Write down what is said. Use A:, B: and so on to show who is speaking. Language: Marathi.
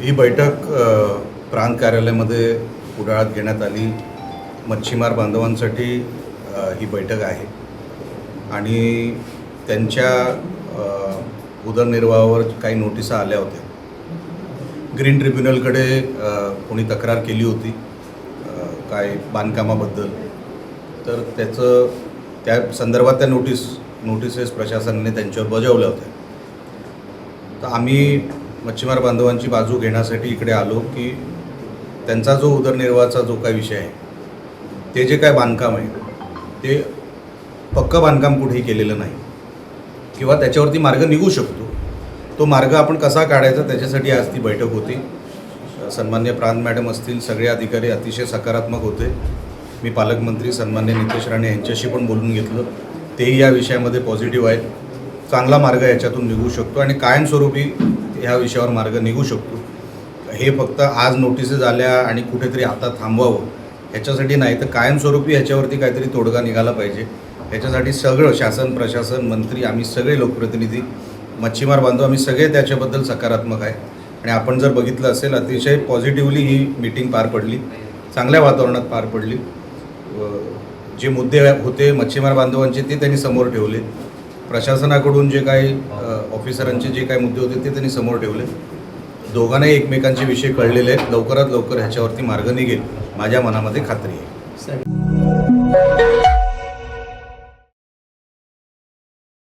A: ही बैठक प्रांत कार्यालयामध्ये कुडाळात घेण्यात आली. मच्छीमार बांधवांसाठी ही बैठक आहे आणि त्यांच्या उदरनिर्वाहावर काही नोटिसा आल्या होत्या. ग्रीन ट्रिब्युनलकडे कोणी तक्रार केली होती काय बांधकामाबद्दल, तर त्या संदर्भात त्या नोटिसेस प्रशासनाने त्यांच्यावर बजावल्या होत्या. तर आम्ही मच्छीमार बांधवांची बाजू घेण्यासाठी इकडे आलो की त्यांचा जो उदरनिर्वाहाचा जो काही विषय आहे, ते जे काय बांधकाम आहे ते पक्कं बांधकाम कुठेही केलेलं नाही किंवा त्याच्यावरती मार्ग निघू शकतो. तो मार्ग आपण कसा काढायचा त्याच्यासाठी आज ती बैठक होती. सन्मान्य प्रांत मॅडम असतील, सगळे अधिकारी अतिशय सकारात्मक होते. मी पालकमंत्री सन्मान्य नितेश राणे यांच्याशी पण बोलून घेतलं. तेही या विषयामध्ये पॉझिटिव्ह आहेत. चांगला मार्ग याच्यातून निघू शकतो आणि कायमस्वरूपी ह्या विषयावर मार्ग निघू शकतो. हे फक्त आज नोटिसेस आल्या आणि कुठेतरी आता थांबवावं ह्याच्यासाठी नाही, तर कायमस्वरूपी ह्याच्यावरती काहीतरी तोडगा निघाला पाहिजे. ह्याच्यासाठी सगळं शासन, प्रशासन, मंत्री, आम्ही सगळे लोकप्रतिनिधी, मच्छीमार बांधव, आम्ही सगळे त्याच्याबद्दल सकारात्मक आहे. आणि आपण जर बघितलं असेल, अतिशय पॉझिटिव्हली ही मीटिंग पार पडली, चांगल्या वातावरणात पार पडली. जे मुद्दे होते मच्छीमार बांधवांचे ते त्यांनी समोर ठेवले. प्रशासनाकडून जे काही ऑफिसरांचे जे काही मुद्दे होते ते त्यांनी समोर ठेवले. दोघांनाही एकमेकांचे विषय कळलेले आहेत. लवकरात लवकर ह्याच्यावरती मार्ग निघेल, माझ्या मनामध्ये खात्री आहे.